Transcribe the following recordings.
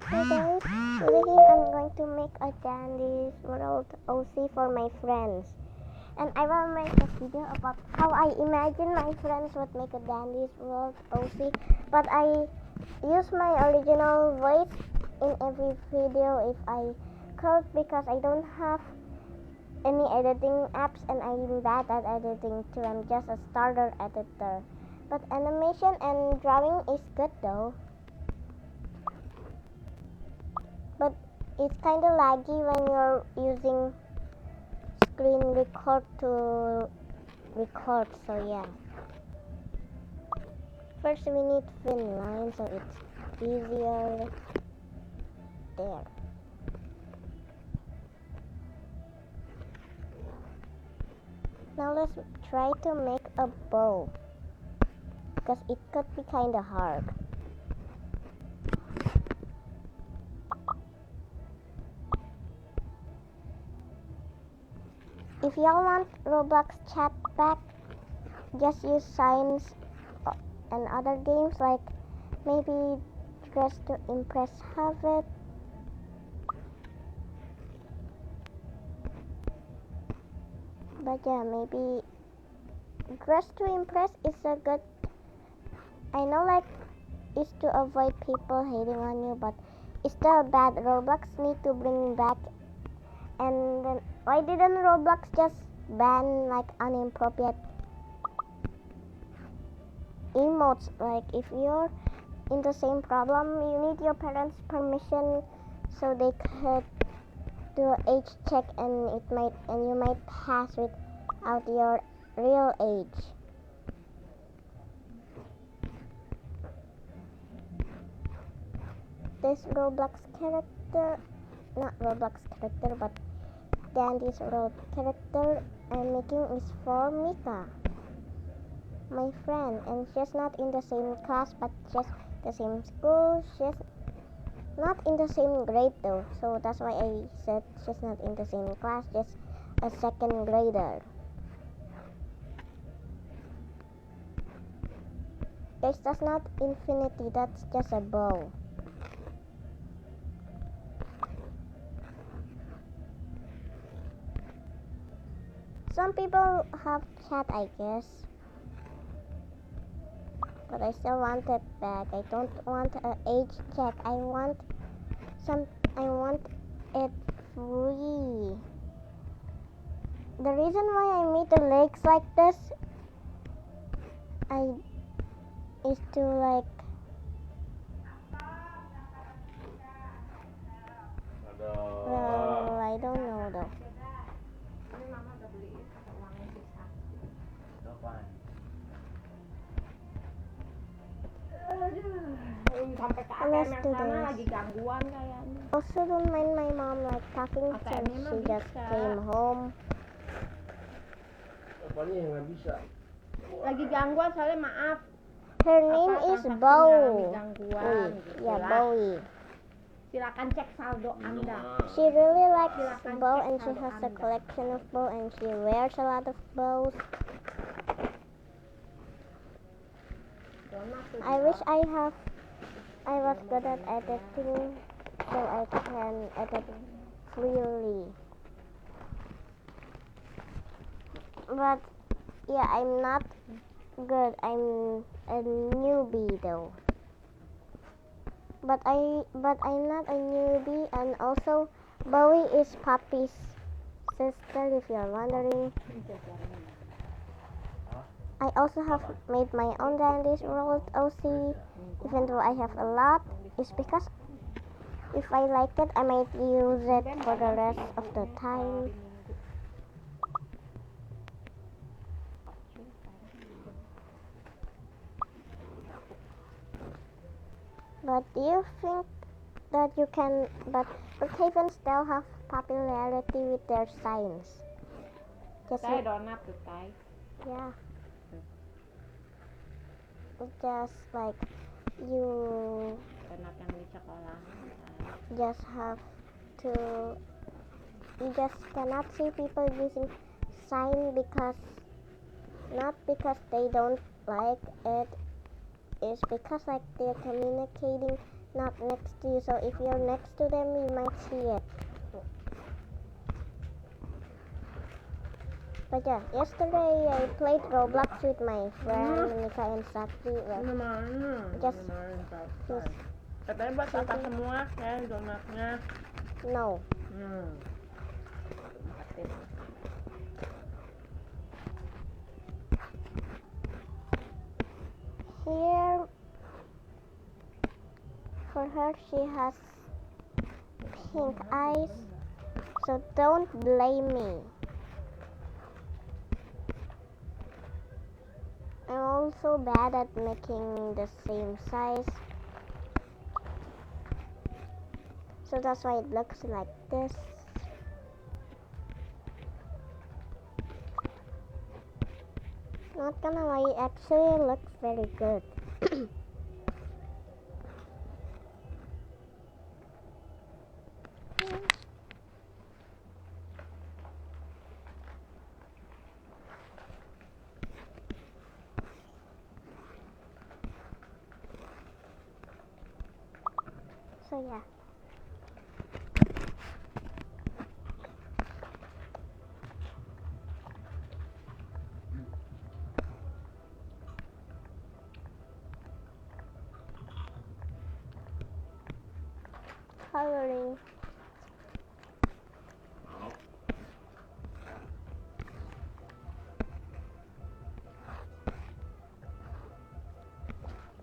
Hey guys, today here I'm going to make a Dandy's World OC for my friends. And I will make a video about how I imagine my friends would make a Dandy's World OC. But I use my original voice in every video if I could, because I don't have any editing apps and I'm bad at editing too. I'm just a starter editor. But animation and drawing is good though. But it's kind of laggy when you're using screen record to record, so yeah. First we need thin line so it's easier. There. Now let's try to make a bow, because it could be kind of hard. If y'all want Roblox chat back, just use signs and other games like maybe Dress to Impress have it. But yeah, maybe Dress to Impress is a good, I know, like, is to avoid people hating on you, but it's still bad. Roblox need to bring back. And then why didn't Roblox just ban like inappropriate emotes? Like if you're in the same problem, you need your parents' permission so they could do an age check, and you might pass without your real age. This Roblox character, not Roblox character, but Dandy's World character I'm making is for Mika, my friend, and she's not in the same class, but she's the same school. She's not in the same grade though, so that's why I said she's not in the same class, just a second grader. Guys, that's not infinity, that's just a bow. Some people have chat, I guess, but I still want it back. I don't want an age check. I want it free. The reason why I made the legs like this is to like well, I don't know though. Let's do this. Also, don't mind my mom like talking since she just came home. Lagi gangguan soalnya, maaf. Her name is Bowie. Yeah, Bowie. Silakan cek saldo Anda. She really likes bow, and she has a collection of bow, and she wears a lot of bows. I wish I was good at editing so I can edit freely. But yeah, I'm not good. I'm a newbie though. But I'm not a newbie, and also Bowie is Poppy's sister, if you're wondering. I also have made my own Dandy's World OC, even though I have a lot. It's because if I like it, I might use it for the rest of the time. But do you think that you can, but Brookhaven still have popularity with their signs? Saya donat tuh, Tay. Yeah. Just like you Donat yang di sekolah. just have to, you just cannot see people using sign because, not because they don't like it, it's because like they're communicating not next to you, so if you're next to them, you might see it. But yeah, yesterday I played Roblox with my friend Nika and Sakti. Well, just katanya buat kakak semua kan donatnya. no. Here, for her, she has pink eyes, so don't blame me. I'm also bad at making the same size, so that's why it looks like this. Not gonna lie, it actually looks very good. So yeah. Coloring.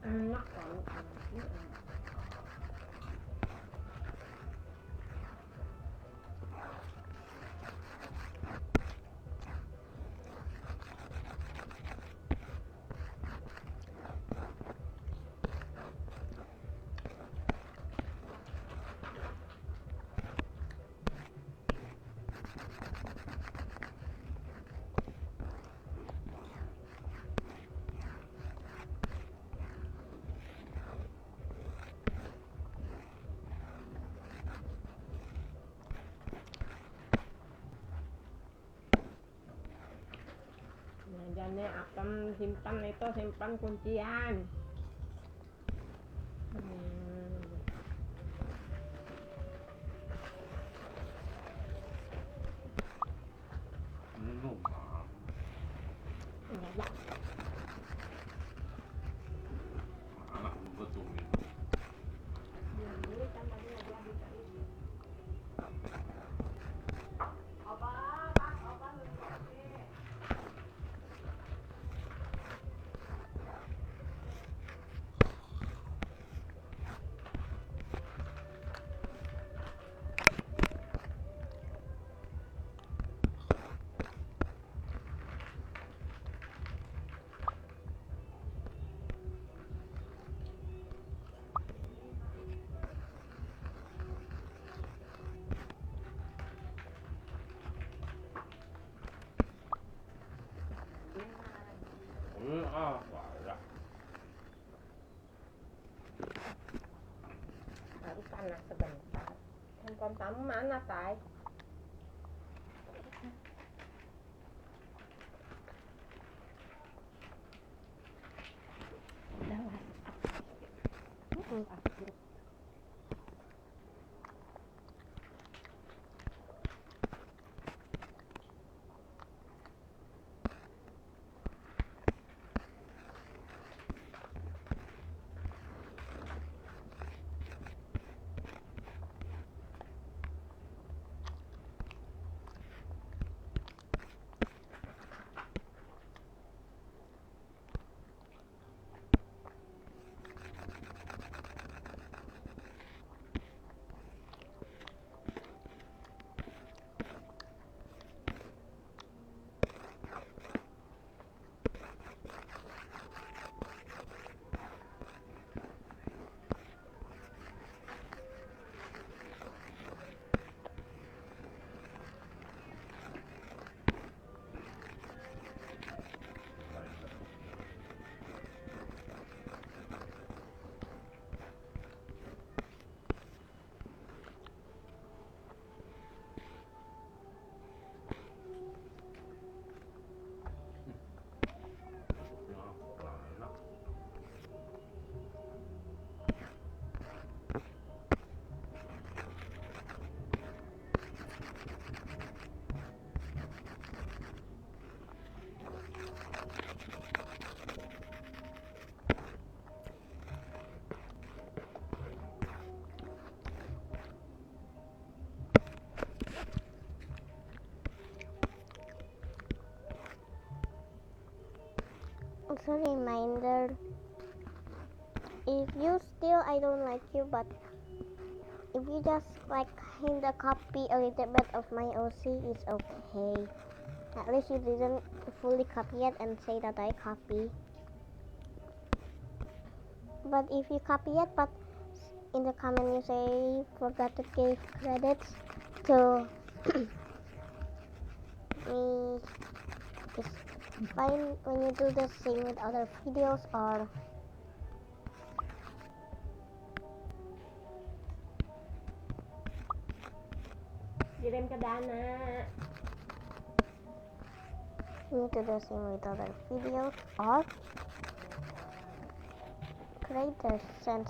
Enak Jangan akan simpan kuncian. Harus panas sebentar. Handphone kamu mana, Tay? Also reminder, if you still I don't like you, but if you just like kinda copy a little bit of my OC, is okay. At least you didn't fully copy it and say that I copy. But if you copy it, but in the comment you say forgot to give credits to me, it's fine when you do the same with other videos or Kirim ke Dana. you do the same with other videos or creators, since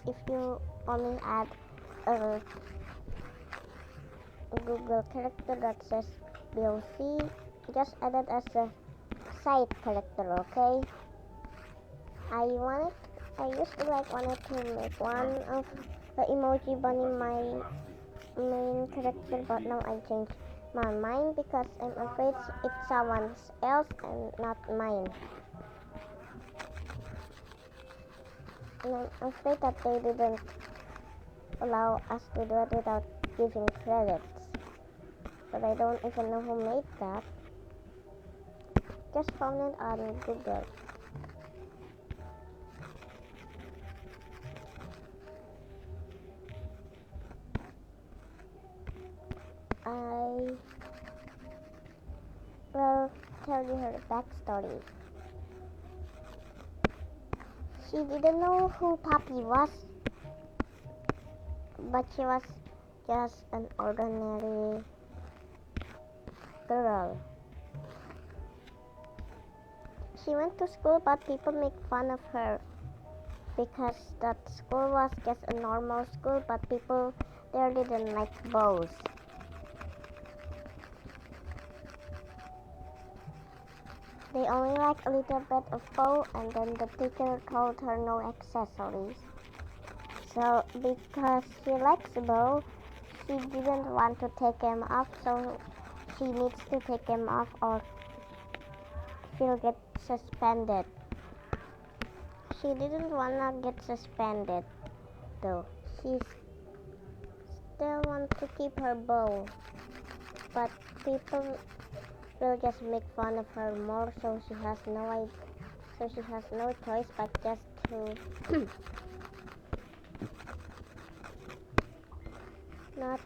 if you only add a Google character that says BOC, just add it as a side character, okay? I used to wanted to make one of the emoji bunny my main character, but now I changed my mind because I'm afraid it's someone else and not mine. And I'm afraid that they didn't allow us to do it without giving credits. But I don't even know who made that. Just found it on Google. I will tell you her backstory. She didn't know who Poppy was, but she was just an ordinary girl. She went to school, but people make fun of her because that school was just a normal school, but people there didn't like bows. They only like a little bit of bow, and then the teacher told her no accessories. So because she likes bow, she didn't want to take him off, so she needs to take him off or she'll get suspended. She didn't wanna get suspended though. She still wants to keep her bow, but people will just make fun of her more, so she has no choice but just to not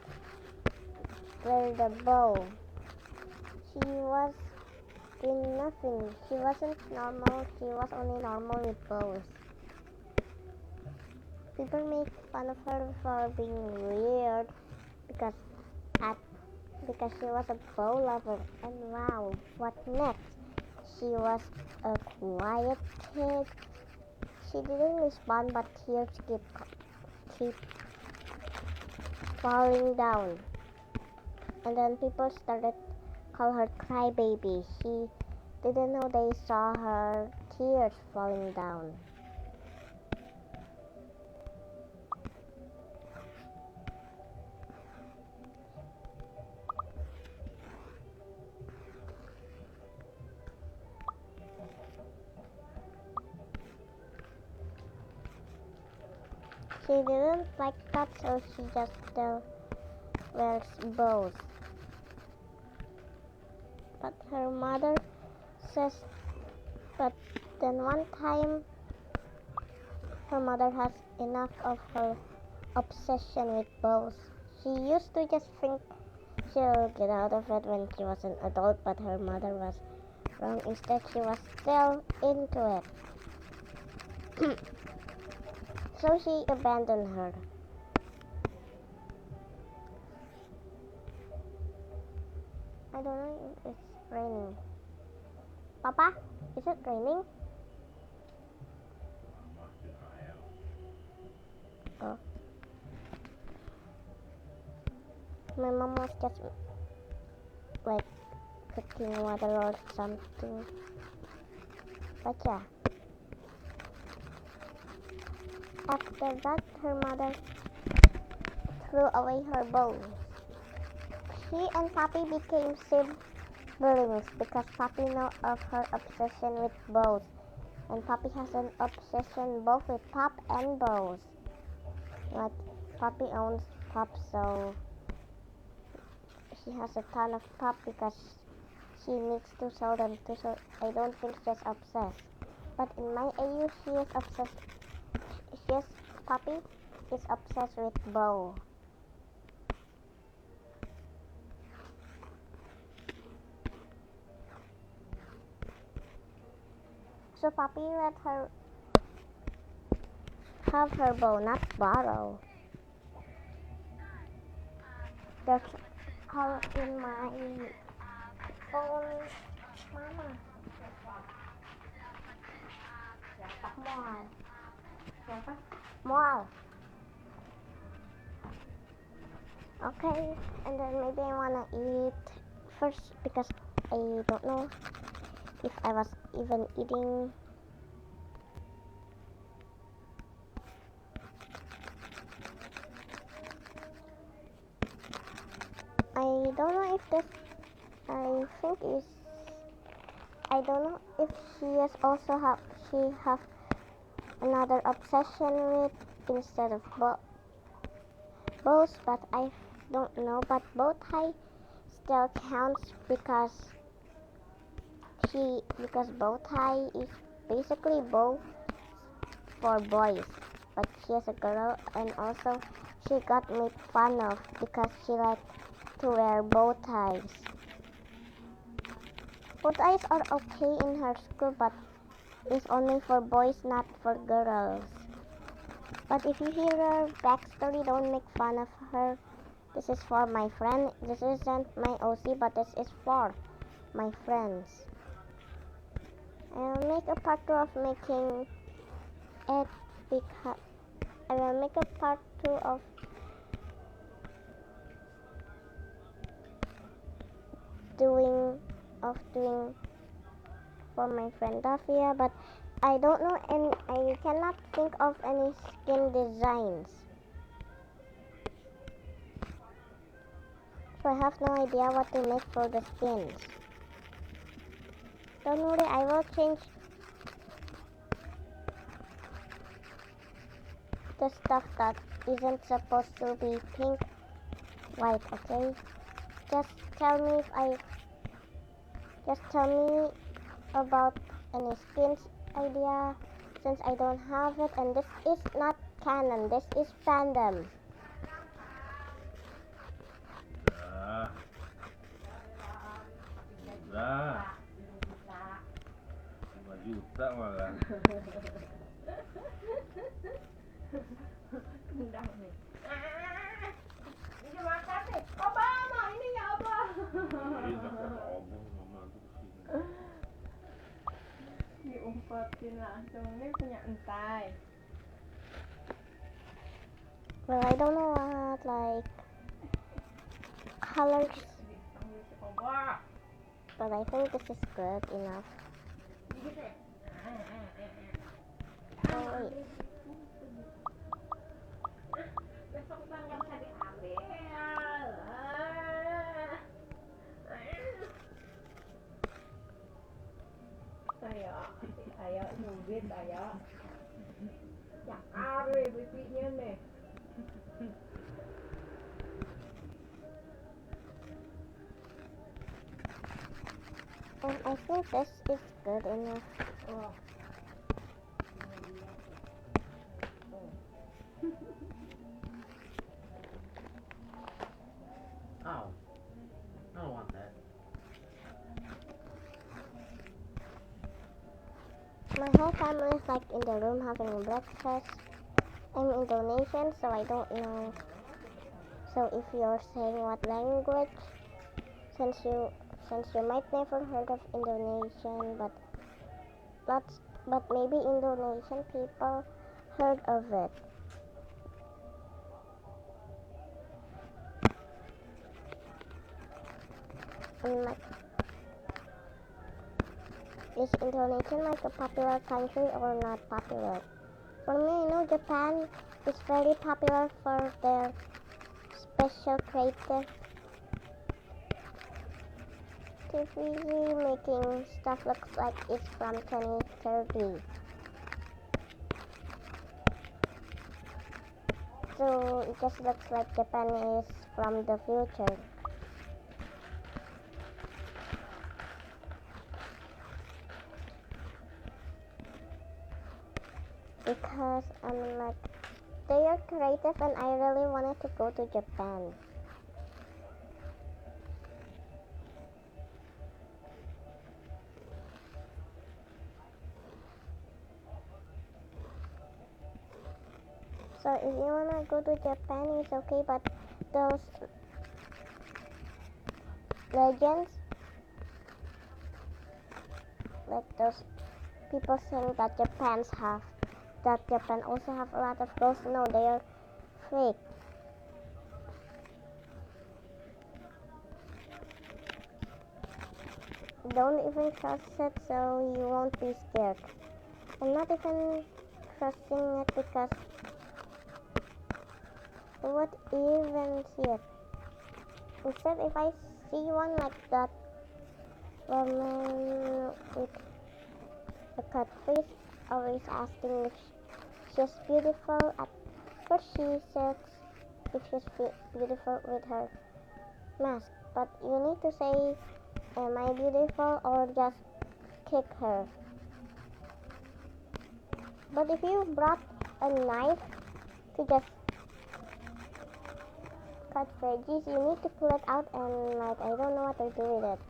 wear the bow. She was doing nothing. She wasn't normal. She was only normal with bows. People make fun of her for being weird because she was a bow lover. And wow, what next? She was a quiet kid. She didn't respond, but tears keep falling down. And then people started call her crybaby. She didn't know they saw her tears falling down. She didn't like that, so she just still wears bows. But her mother says, but then one time her mother has enough of her obsession with bows. She used to just think she'll get out of it when she was an adult, but her mother was wrong. Instead, she was still into it. So she abandoned her. I don't know if it's raining. Papa, is it raining? Oh. My mom was just like cooking water or something. But yeah. After that, her mother threw away her bows. She and Papi became siblings because Papi knew of her obsession with bows. And Poppy has an obsession both with pop and bows. Like, Poppy owns pop, so she has a ton of pop because she needs to sell them too, so I don't think she's obsessed. But in my AU, she is obsessed. Poppy is obsessed with bow. So Poppy let her have her bow, not borrow. There's color in my phone, Mama. More. Okay, and then maybe I wanna eat first because I don't know if I was even eating. I don't know if this, I think is, I don't know if she is also have another obsession with instead of bows, but I don't know. But bow tie still counts because bow tie is basically bow for boys, but she is a girl, and also she got made fun of because she liked to wear bow ties. Bow ties are okay in her school, but it's only for boys, not for girls. But if you hear her backstory, don't make fun of her. This is for my friend. This isn't my OC, but this is for my friends. I'll make a part 2 of making it because I will make a part 2 of doing for my friend Dafia, but I don't know and I cannot think of any skin designs. So I have no idea what to make for the skins. Don't worry, I will change the stuff that isn't supposed to be pink, white, okay? Just tell me about any skins idea since I don't have it, and this is not canon, this is fandom. Udah 5 juta malah. Kendang nih. Ini makan nih. Apa mama ini ya apa? Diumpetin langsung, ini punya entai. Well, I don't know what like colors, but I think this is good enough. Oh wait. Besok kan nggak bisa diambil. Ayo nungguin ayo. Ya kare pipinya nih. And I think this is good enough. Oh. Ow. I don't want that. My whole family is like in the room having breakfast. I'm Indonesian, so I don't know. So if you're saying what language, since you might never heard of Indonesian, but maybe Indonesian people heard of it. And like, is Indonesia like a popular country or not popular? For me, I know Japan is very popular for their special creative TV making stuff looks like it's from 2030. So it just looks like Japan is from the future. Because like they are creative and I really wanted to go to Japan. So if you wanna go to Japan, it's okay, but those legends, like those people saying that Japan also have a lot of ghosts. No, they are fake. Don't even trust it, so you won't be scared. I'm not even trusting it because what even see it? Instead, if I see one like that woman with a cut face, always asking if she's beautiful. At first, she says if she's beautiful with her mask, but you need to say, "Am I beautiful?" or just kick her. But if you brought a knife to just cut veggies, you need to pull it out and like I don't know what to do with it.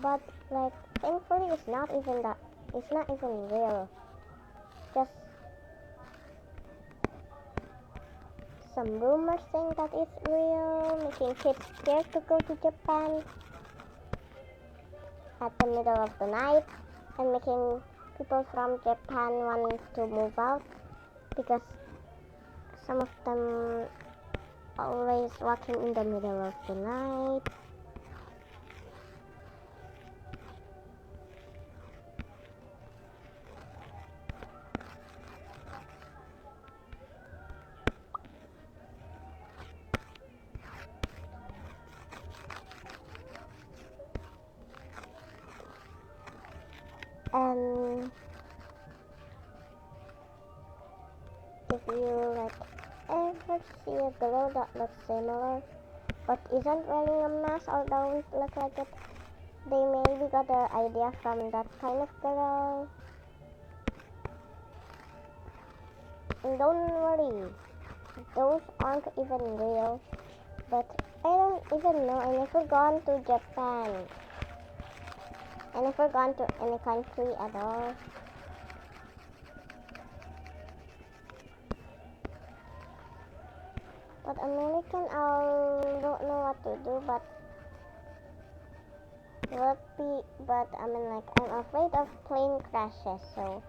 But like thankfully it's not even that. It's not even real. Just some rumors saying that it's real, making kids scared to go to Japan at the middle of the night, and making people from Japan want to move out because some of them always walking in the middle of the night. And if you like ever see a girl that looks similar but isn't wearing a mask or don't look like it, they maybe got their idea from that kind of girl. And don't worry, those aren't even real. But I don't even know. I never gone to Japan. I never gone to any country at all. But American, I don't know what to do. But I mean, like I'm afraid of plane crashes, so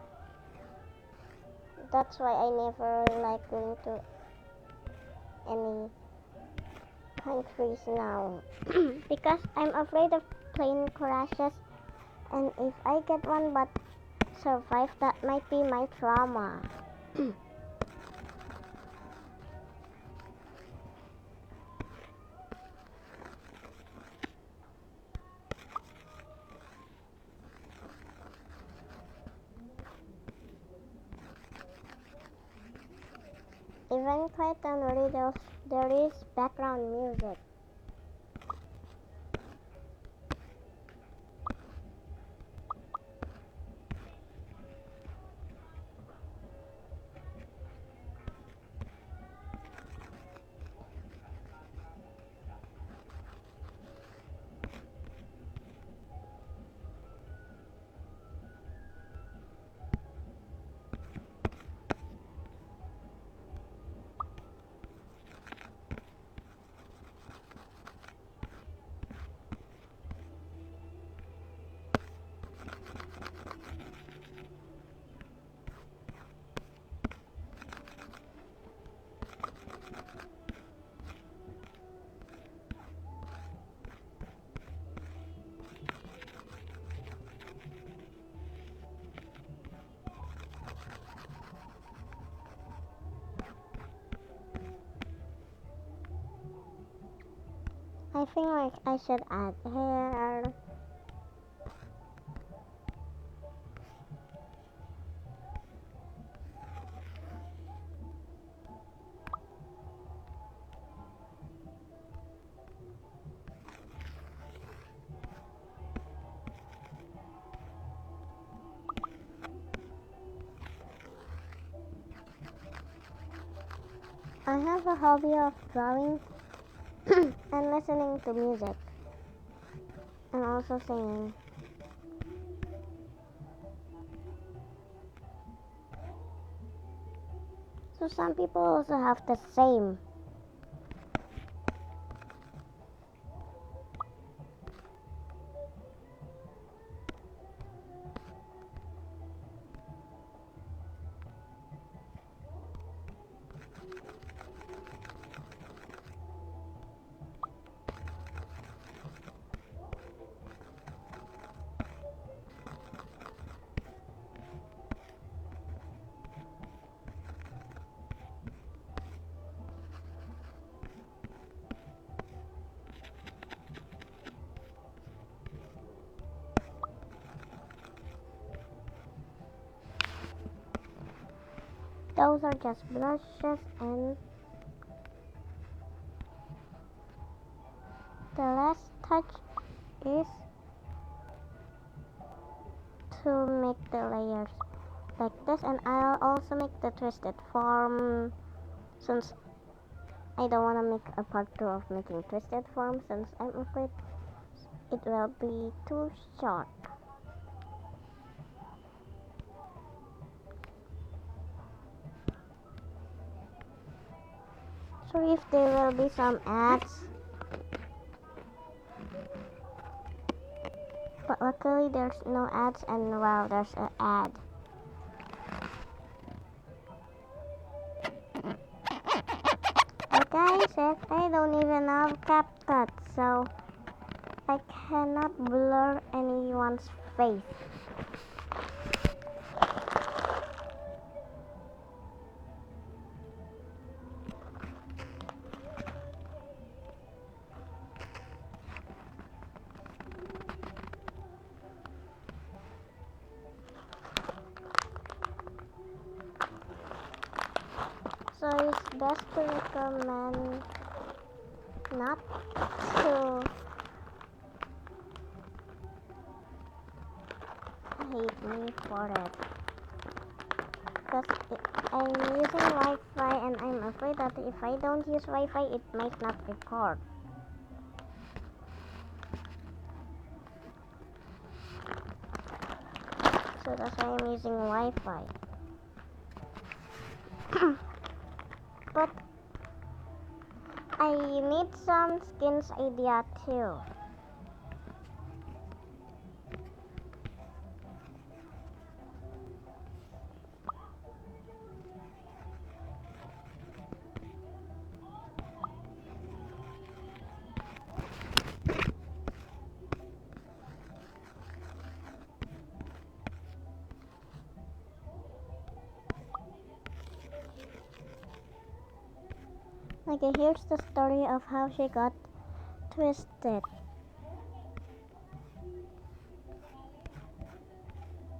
that's why I never like going to any countries now because I'm afraid of plane crashes, and if I get one but survive, that might be my trauma. Even quiet and radio, there is background music. I think like I should add hair I have a hobby of drawing and listening to music and also singing. So some people also have the same. Those are just brushes, and the last touch is to make the layers like this, and I'll also make the twisted form since I don't want to make a part 2 of making twisted form since I'm afraid it will be too short. So if there will be some ads, but luckily there's no ads, and wow, there's an ad. But guys, I don't even have CapCut, so I cannot blur anyone's face. So it's best to recommend not to hate me for it. Because I'm using Wi-Fi and I'm afraid that if I don't use Wi-Fi it might not record. So that's why I'm using Wi-Fi. But I need some skins idea too. Okay, here's the story of how she got twisted.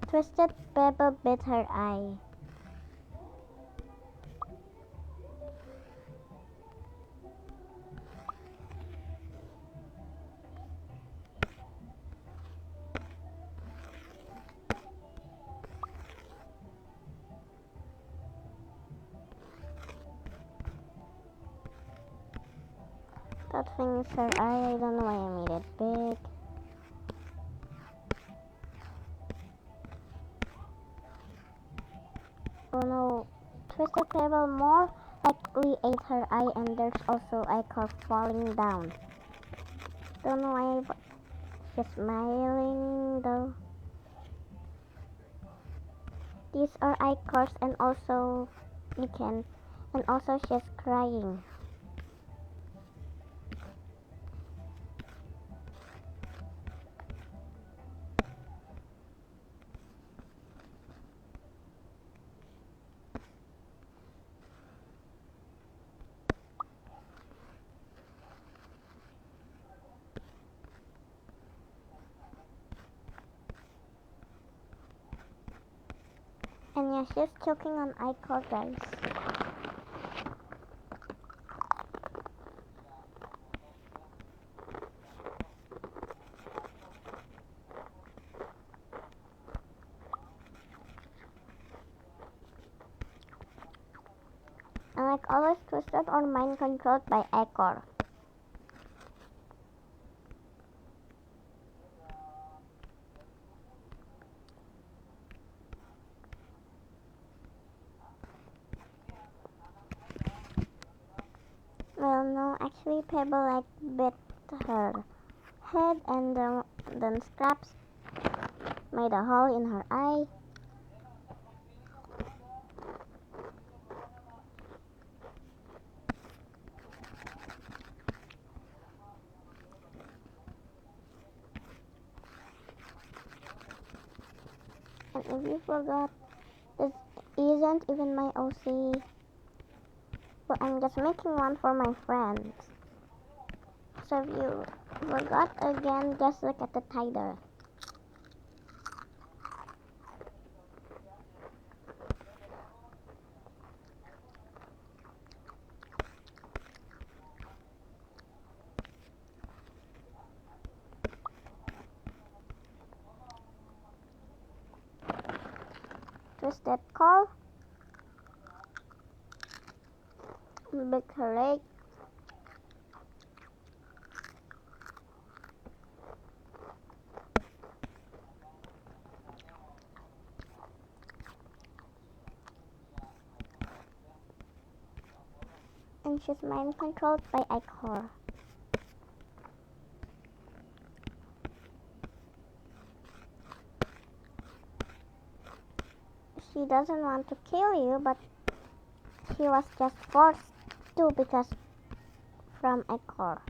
Twisted Pebble bit her eye. That thing is her eye. I don't know why I made it big. Oh no, Twisted Pebble more likely ate her eye, and there's also ichor falling down. Don't know why, but she's smiling though. These are ichors, and also she's crying. And yeah, she's choking on ichor, guys. And like always twisted or mind controlled by Echo. Well, no, actually Pebble like bit her head and then Scraps made a hole in her eye. And if you forgot, this isn't even my OC. So I'm just making one for my friends. So if you forgot again, just look at the title. Twisted call, big her leg, and she's mind controlled by Ichor. She doesn't want to kill you, but she was just forced to because from Ichor.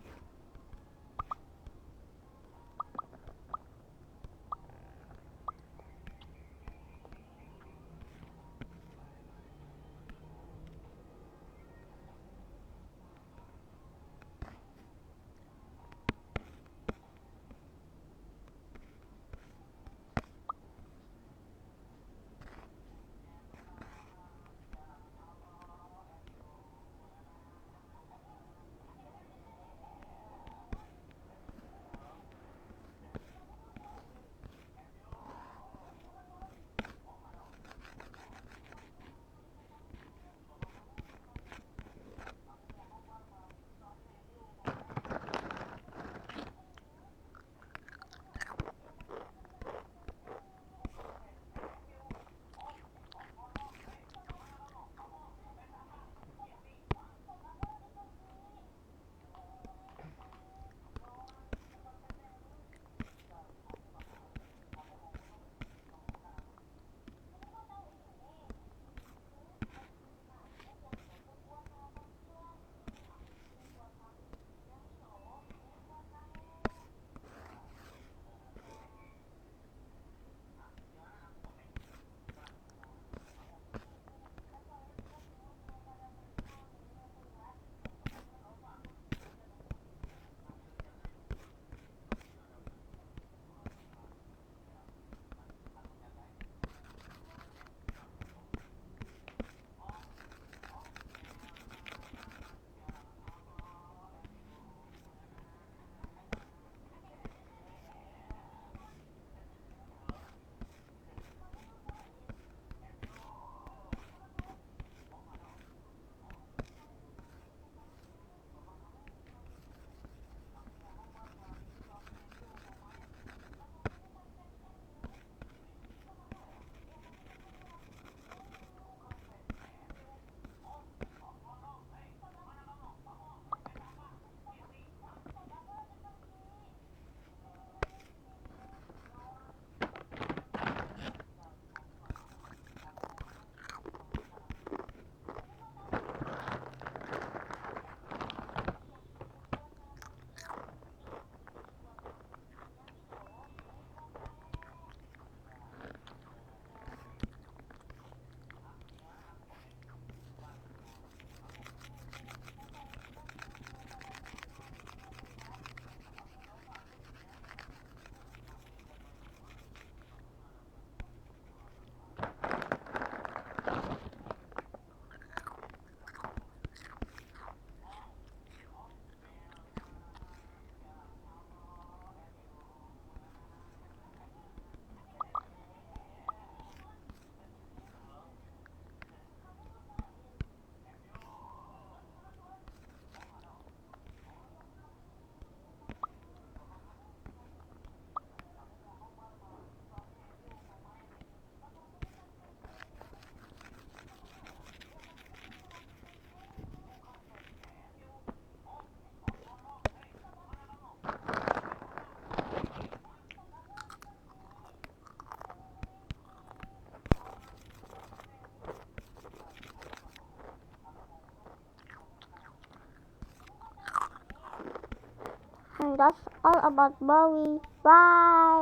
And that's all about Bowie. Bye!